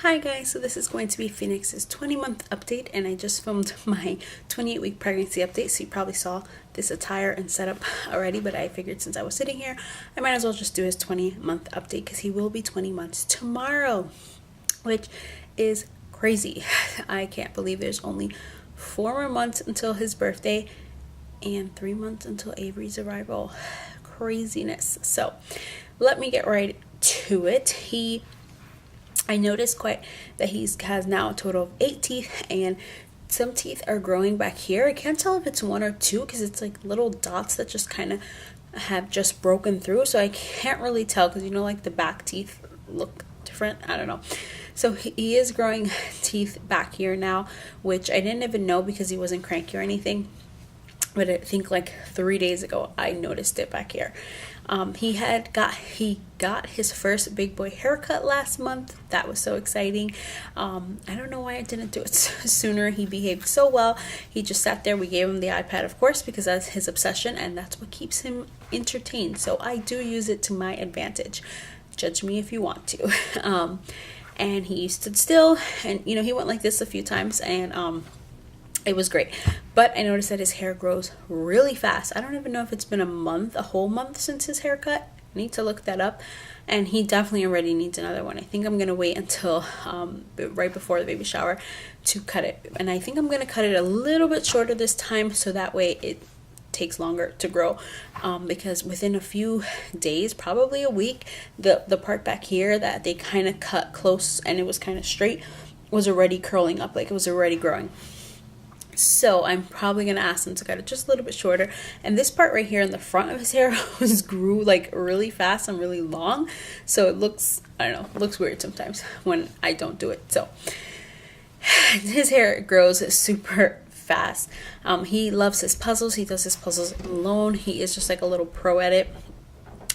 Hi guys, so this is going to be Phoenix's 20-month update, and I just filmed my 28-week pregnancy update, so you probably saw this attire and setup already, but I figured since I was sitting here, I might as well just do his 20-month update because he will be 20 months tomorrow, which is crazy. I can't believe there's only 4 more months until his birthday and 3 months until Avery's arrival. Craziness. So let me get right to it. I noticed that he has now a total of 8 teeth, and some teeth are growing back here. I can't tell if it's 1 or 2 because it's like little dots that just kind of have just broken through, so I can't really tell because like the back teeth look different. I don't know. So he is growing teeth back here now, which I didn't even know because he wasn't cranky or anything, but I think like 3 days ago I noticed it back here. He got his first big boy haircut last month. That was so exciting. I don't know why I didn't do it sooner. He behaved so well. He just sat there. We gave him the iPad, of course, because that's his obsession and that's what keeps him entertained. So I do use it to my advantage. Judge me if you want to. And he stood still, and he went like this a few times, and it was great. But I noticed that his hair grows really fast. I don't even know if it's been a whole month since his haircut. I need to look that up. And he definitely already needs another one. I think I'm going to wait until right before the baby shower to cut it. And I think I'm going to cut it a little bit shorter this time so that way it takes longer to grow. Because within a few days, probably a week, the part back here that they kind of cut close and it was kind of straight was already curling up, like it was already growing. So I'm probably going to ask him to cut it just a little bit shorter. And this part right here in the front of his hair grew like really fast and really long. So it looks, I don't know, it looks weird sometimes when I don't do it. So his hair grows super fast. He loves his puzzles. He does his puzzles alone. He is just like a little pro at it.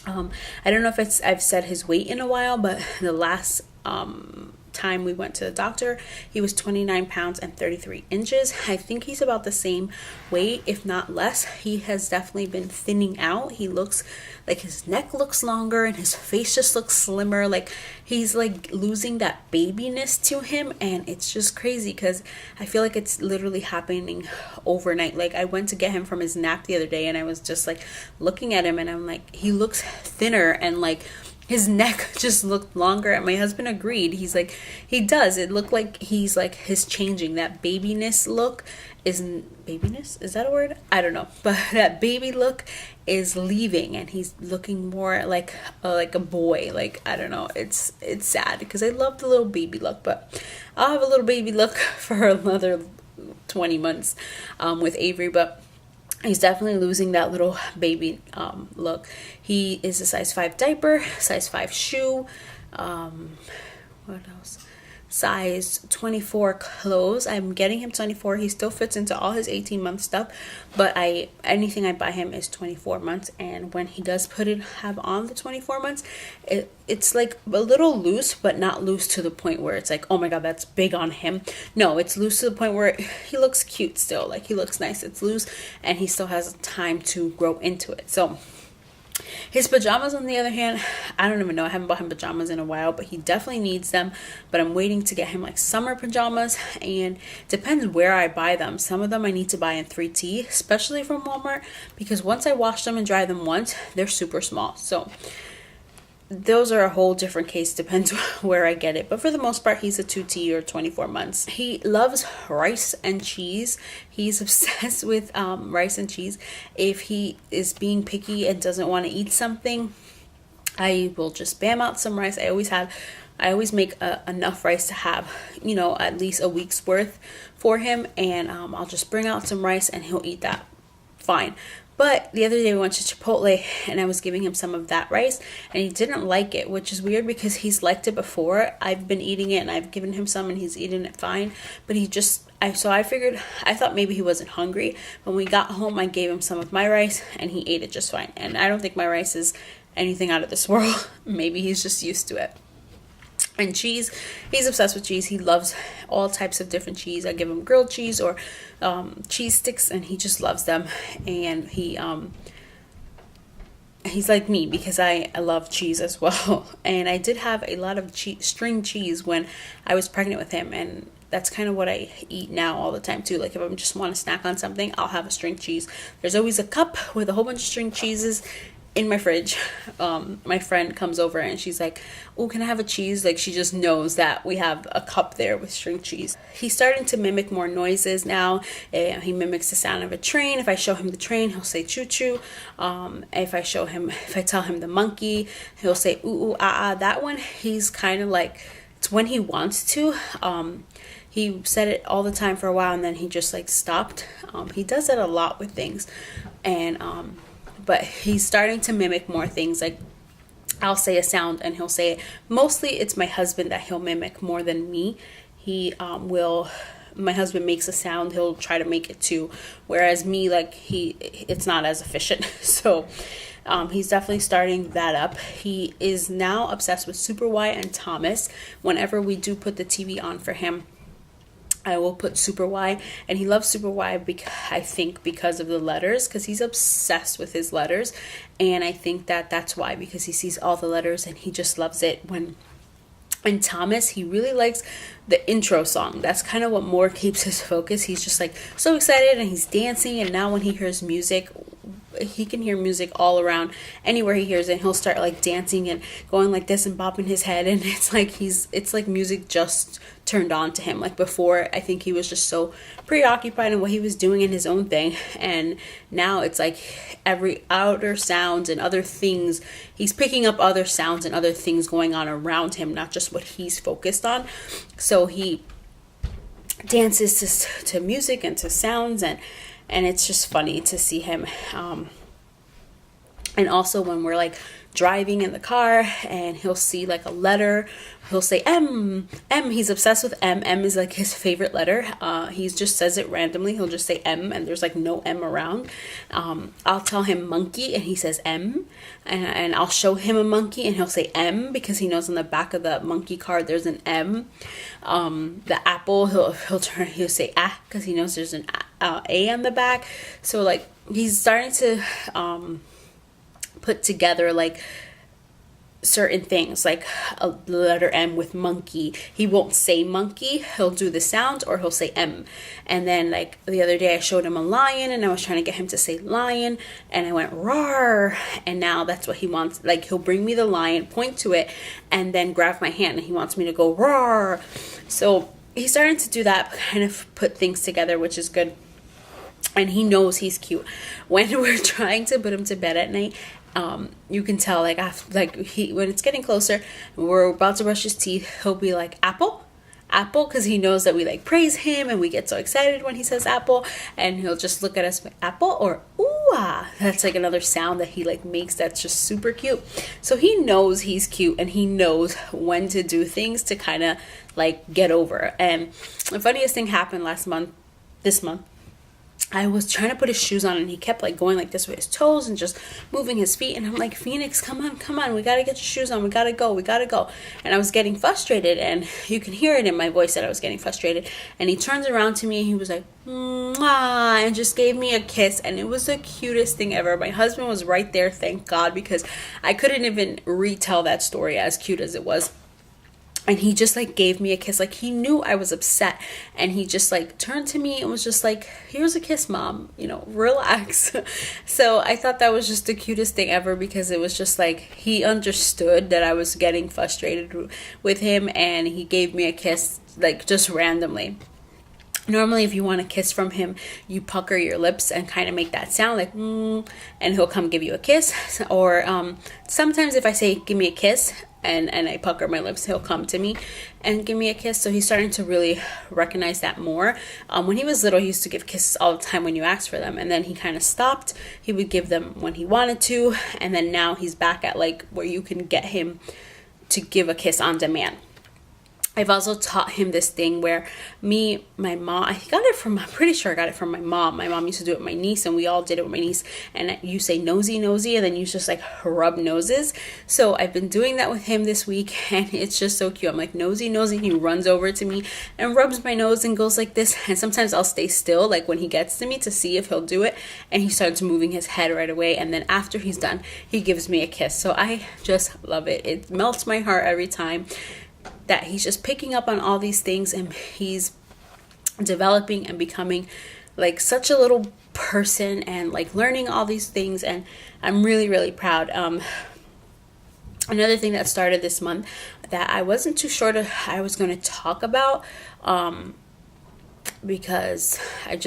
I don't know if I've said his weight in a while, but the last time we went to the doctor, he was 29 pounds and 33 inches. I think he's about the same weight, if not less. He has definitely been thinning out. He looks like his neck looks longer and his face just looks slimmer. Like he's like losing that babiness to him, and it's just crazy because I feel like it's literally happening overnight. Like I went to get him from his nap the other day and I was just like looking at him and I'm like, he looks thinner and like his neck just looked longer, and my husband agreed. He's like, he does. It looked like he's like his changing. That babiness look babiness? Is that a word? I don't know. But that baby look is leaving, and he's looking more like a boy. Like I don't know. It's sad because I love the little baby look, but I'll have a little baby look for another 20 months with Avery, but he's definitely losing that little baby look. He is a size 5 diaper, size 5 shoe, what else? Size 24 clothes. I'm getting him 24. He still fits into all his 18-month stuff, but anything I buy him is 24 months. And when he does have on the 24 months, it's like a little loose, but not loose to the point where it's like, oh my god, that's big on him. No, it's loose to the point where he looks cute still. Like he looks nice. It's loose, and he still has time to grow into it. So his pajamas, on the other hand, I don't even know. I haven't bought him pajamas in a while, but he definitely needs them. But I'm waiting to get him like summer pajamas, and depends where I buy them. Some of them I need to buy in 3T, especially from Walmart, because once I wash them and dry them once, they're super small. So those are a whole different case, depends where I get it. But for the most part, he's a 2T or 24 months. He loves rice and cheese. He's obsessed with rice and cheese. If he is being picky and doesn't want to eat something, I will just bam out some rice. I always make enough rice to have, at least a week's worth for him. And I'll just bring out some rice and he'll eat that fine. But the other day we went to Chipotle and I was giving him some of that rice and he didn't like it, which is weird because he's liked it before. I've been eating it and I've given him some and he's eaten it fine. But I thought maybe he wasn't hungry. When we got home, I gave him some of my rice and he ate it just fine. And I don't think my rice is anything out of this world. Maybe he's just used to it. And cheese, he's obsessed with cheese. He loves all types of different cheese. I give him grilled cheese or cheese sticks, and he just loves them. And he's like me because I love cheese as well. And I did have a lot of string cheese when I was pregnant with him, and that's kind of what I eat now all the time too. Like if I just want to snack on something, I'll have a string cheese. There's always a cup with a whole bunch of string cheeses in my fridge. My friend comes over and she's like, oh, can I have a cheese? Like she just knows that we have a cup there with string cheese. He's starting to mimic more noises now. He mimics the sound of a train. If I show him the train, he'll say choo choo. If I tell him the monkey, he'll say ooh ooh ah ah. That one, he's kind of like, it's when he wants to. He said it all the time for a while, and then he just like stopped. He does it a lot with things, and but he's starting to mimic more things. Like I'll say a sound and he'll say it. Mostly it's my husband that he'll mimic more than me. My husband makes a sound, he'll try to make it too. Whereas me, like it's not as efficient. So he's definitely starting that up. He is now obsessed with Super Y and Thomas. Whenever we do put the TV on for him, I will put Super Y, and he loves Super Y I think because of the letters, because he's obsessed with his letters, and I think that's why, because he sees all the letters and he just loves it. And Thomas, he really likes the intro song. That's kind of what more keeps his focus. He's just like so excited and he's dancing, and now when he hears music, he can hear music all around. Anywhere he hears it, he'll start like dancing and going like this and bopping his head, and it's like music just turned on to him. Like before, I think he was just so preoccupied in what he was doing in his own thing, and now it's like every outer sounds and other things, he's picking up other sounds and other things going on around him, not just what he's focused on. So he dances to music and to sounds, and it's just funny to see him. And also when we're like driving in the car and he'll see like a letter, he'll say M. He's obsessed with M. M is like his favorite letter. He just says it randomly. He'll just say M, and there's like no M around. I'll tell him monkey and he says M, and I'll show him a monkey and he'll say M because he knows on the back of the monkey card there's an M. The apple, he'll say ah because he knows there's an A on the back. So like he's starting to put together like certain things, like a letter M with monkey. He won't say monkey, he'll do the sound, or he'll say M. And then like the other day I showed him a lion and I was trying to get him to say lion, and I went roar, and now that's what he wants. Like he'll bring me the lion, point to it, and then grab my hand, and he wants me to go roar. So he's starting to do that, when knows he's cute. When we're trying to put him to bed at night, you can tell when it's getting closer, we're about to brush his teeth, he'll be like apple, because he knows that we like praise him and we get so excited when he says apple, and he'll just look at us with apple or ooh ah. That's like another sound that he like makes that's just super cute. So he knows he's cute, and he knows when to do things to kind of like get over. And the funniest thing happened this month. I was trying to put his shoes on, and he kept like going like this with his toes and just moving his feet, and I'm like, Phoenix, come on, we gotta get your shoes on, we gotta go. And I was getting frustrated, and you can hear it in my voice that I was getting frustrated. And he turns around to me and he was like mwah, and just gave me a kiss, and it was the cutest thing ever. My husband was right there, thank God, because I couldn't even retell that story as cute as it was. And he just like gave me a kiss, like he knew I was upset, and he just like turned to me and was just like, here's a kiss, mom, relax. So I thought that was just the cutest thing ever, because it was just like he understood that I was getting frustrated with him, and he gave me a kiss like just randomly. Normally, if you want a kiss from him, you pucker your lips and kind of make that sound like and he'll come give you a kiss. Or sometimes if I say give me a kiss and I pucker my lips, he'll come to me and give me a kiss. So he's starting to really recognize that more. When he was little, he used to give kisses all the time when you asked for them, and then he kind of stopped. He would give them when he wanted to, and then now he's back at like where you can get him to give a kiss on demand. I've also taught him this thing where my mom, I'm pretty sure I got it from my mom. My mom used to do it with my niece, and we all did it with my niece. And you say nosy, nosy, and then you just like rub noses. So I've been doing that with him this week, and it's just so cute. I'm like, nosy, nosy. He runs over to me and rubs my nose and goes like this. And sometimes I'll stay still, like when he gets to me, to see if he'll do it. And he starts moving his head right away. And then after he's done, he gives me a kiss. So I just love it. It melts my heart every time that he's just picking up on all these things, and he's developing and becoming like such a little person, and like learning all these things, and I'm really, really proud. Another thing that started this month that I wasn't too sure I was going to talk about, because I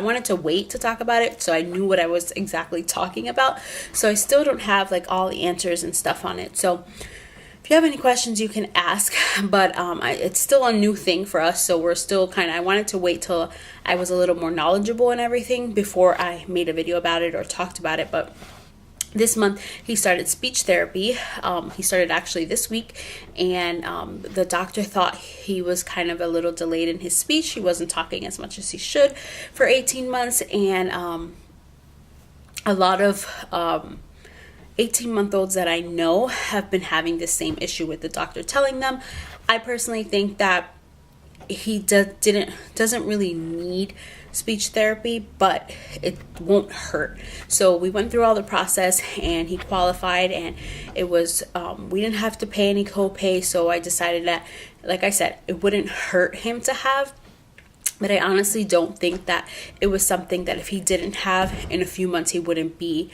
wanted to wait to talk about it so I knew what I was exactly talking about. So I still don't have like all the answers and stuff on it. So if you have any questions, you can ask, but it's still a new thing for us, so we're still I wanted to wait till I was a little more knowledgeable and everything before I made a video about it or talked about it. But this month he started speech therapy. He started actually this week, and the doctor thought he was kind of a little delayed in his speech. He wasn't talking as much as he should for 18 months, and a lot of 18-month-olds that I know have been having the same issue with the doctor telling them. I personally think that he doesn't really need speech therapy, but it won't hurt. So we went through all the process, and he qualified, and it was we didn't have to pay any copay. So I decided that, like I said, it wouldn't hurt him to have. But I honestly don't think that it was something that if he didn't have, in a few months he wouldn't be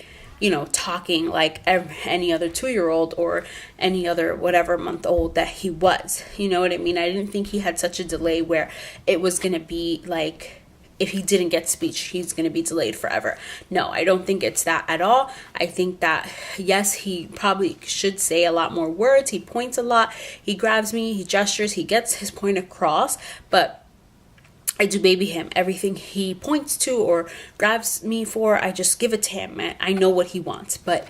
talking like any other 2-year-old or any other whatever month old that he was. You know what I mean? I didn't think he had such a delay where it was going to be like, if he didn't get speech, he's going to be delayed forever. No, I don't think it's that at all. I think that, yes, he probably should say a lot more words. He points a lot. He grabs me. He gestures. He gets his point across. But I do baby him. Everything he points to or grabs me for, I just give it to him. I know what he wants. But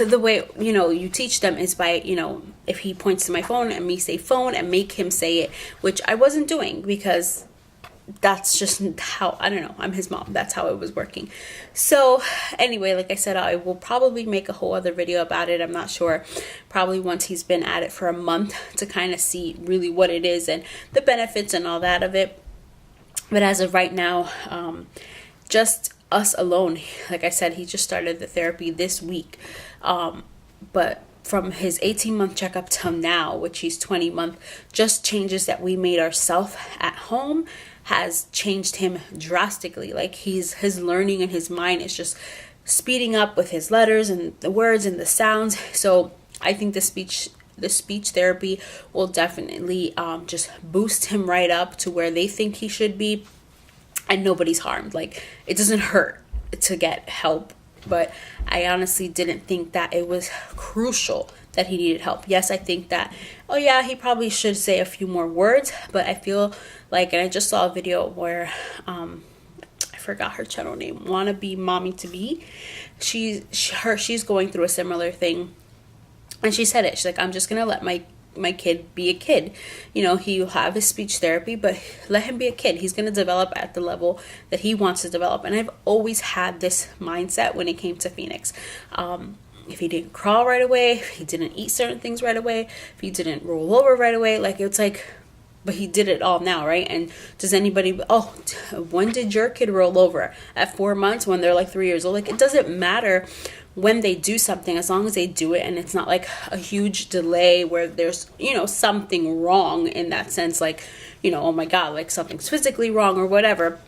the way, you teach them is by, if he points to my phone and me say phone and make him say it, which I wasn't doing because that's just how, I don't know, I'm his mom. That's how it was working. So anyway, like I said, I will probably make a whole other video about it. I'm not sure. Probably once he's been at it for a month to kind of see really what it is and the benefits and all that of it. But as of right now, just us alone. Like I said, he just started the therapy this week. But from his 18-month checkup till now, which he's 20-month, just changes that we made ourselves at home has changed him drastically. Like his learning and his mind is just speeding up with his letters and the words and the sounds. So I think the speech therapy will definitely just boost him right up to where they think he should be, and nobody's harmed. Like, it doesn't hurt to get help, but I honestly didn't think that it was crucial that he needed help. Yes, I think that, oh yeah, he probably should say a few more words, but I feel like, and I just saw a video where, I forgot her channel name, Wanna Be Mommy to Be. She's going through a similar thing, and she said it. She's like, I'm just gonna let my kid be a kid. He'll have his speech therapy, but let him be a kid. He's going to develop at the level that he wants to develop. And I've always had this mindset when it came to Phoenix. If he didn't crawl right away, if he didn't eat certain things right away, if he didn't roll over right away, but he did it all now, right? And does anybody, when did your kid roll over? At 4 months, when they're like 3 years old? Like, it doesn't matter when they do something, as long as they do it and it's not like a huge delay where there's, something wrong in that sense, like, oh my God, like something's physically wrong or whatever.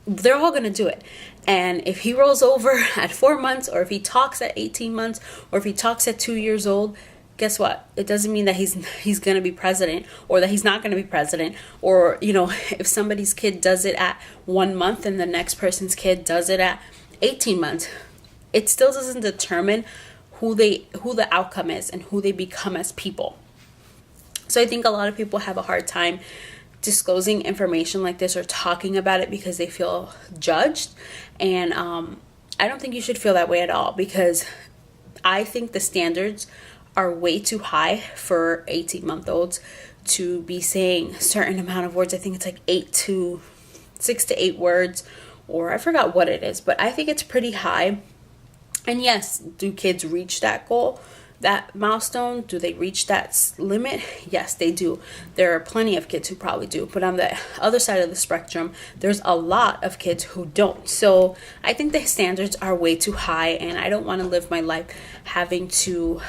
They're all going to do it. And if he rolls over at 4 months, or if he talks at 18 months, or if he talks at 2 years old, guess what? It doesn't mean that he's going to be president, or that he's not going to be president. Or, if somebody's kid does it at 1 month and the next person's kid does it at 18 months, it still doesn't determine who the outcome is and who they become as people. So I think a lot of people have a hard time disclosing information like this or talking about it because they feel judged. And I don't think you should feel that way at all, because I think the standards are way too high for 18-month-olds to be saying a certain amount of words. I think it's like 6 to 8 words, or I forgot what it is, but I think it's pretty high. And yes, do kids reach that goal, that milestone? Do they reach that limit? Yes, they do. There are plenty of kids who probably do, but on the other side of the spectrum, there's a lot of kids who don't. So I think the standards are way too high, and I don't want to live my life having to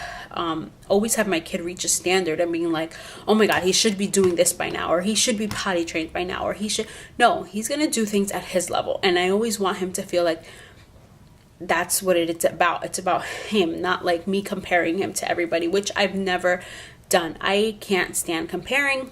always have my kid reach a standard and being like, oh my God, he should be doing this by now, or he should be potty trained by now, or no, he's gonna do things at his level. And I always want him to feel like that's what it's about. It's about him, not like me comparing him to everybody, which I've never done. I can't stand comparing,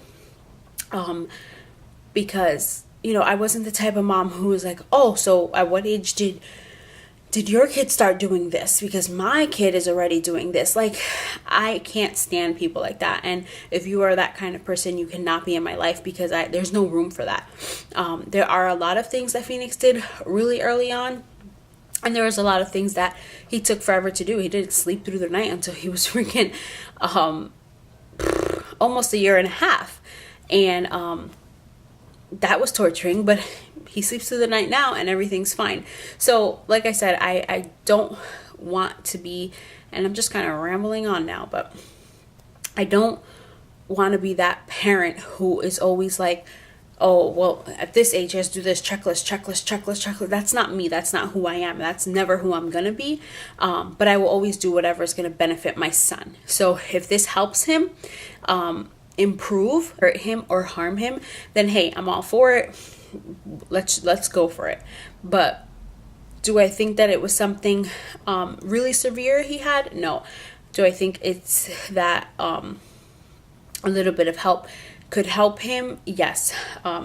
because, you know, I wasn't the type of mom who was like, oh, so at what age did your kid start doing this? Because my kid is already doing this. Like, I can't stand people like that. And if you are that kind of person, you cannot be in my life, because there's no room for that. There are a lot of things that Phoenix did really early on, and there was a lot of things that he took forever to do. He didn't sleep through the night until he was freaking almost a year and a half. And that was torturing, but he sleeps through the night now and everything's fine. So like I said, I don't want to be, and I'm just kind of rambling on now, but I don't want to be that parent who is always like, oh, well, at this age, he has to do this checklist. That's not me. That's not who I am. That's never who I'm going to be. But I will always do whatever is going to benefit my son. So if this helps him improve, hurt him, or harm him, then hey, I'm all for it. Let's go for it. But do I think that it was something really severe he had? No. Do I think it's that a little bit of help could help him? Yes.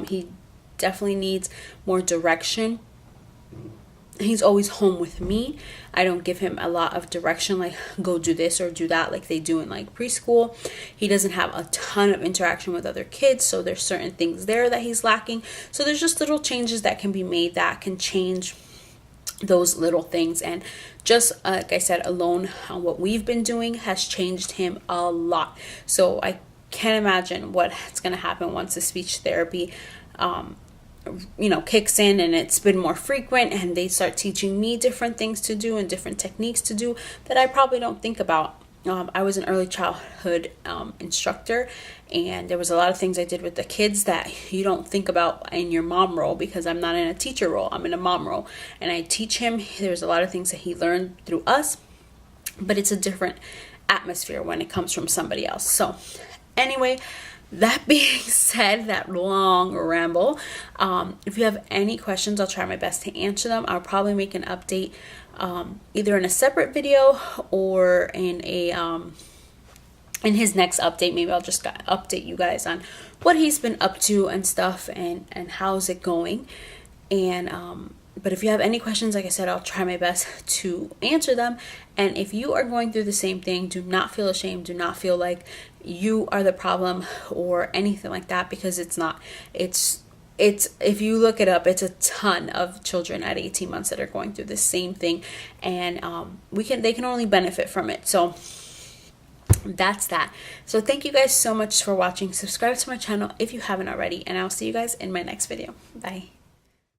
He definitely needs more direction. He's always home with me. I don't give him a lot of direction, like go do this or do that, like they do in like preschool. He doesn't have a ton of interaction with other kids, so there's certain things there that he's lacking. So there's just little changes that can be made that can change those little things. And just like I said, alone on what we've been doing has changed him a lot. So I can't imagine what's going to happen once the speech therapy kicks in and it's been more frequent, and they start teaching me different things to do and different techniques to do that I probably don't think about. I was an early childhood instructor, and there was a lot of things I did with the kids that you don't think about in your mom role, because I'm not in a teacher role, I'm in a mom role, and I teach him. There's a lot of things that he learned through us, but it's a different atmosphere when it comes from somebody else. So anyway, that being said, that long ramble, if you have any questions, I'll try my best to answer them. I'll probably make an update either in a separate video or in in his next update. Maybe I'll just update you guys on what he's been up to and stuff, and how's it going. And but if you have any questions, like I said, I'll try my best to answer them. And if you are going through the same thing, do not feel ashamed. Do not feel like you are the problem or anything like that, because it's not. It's if you look it up, it's a ton of children at 18 months that are going through the same thing, and they can only benefit from it. So that's that. So thank you guys so much for watching. Subscribe to my channel if you haven't already, and I'll see you guys in my next video. Bye.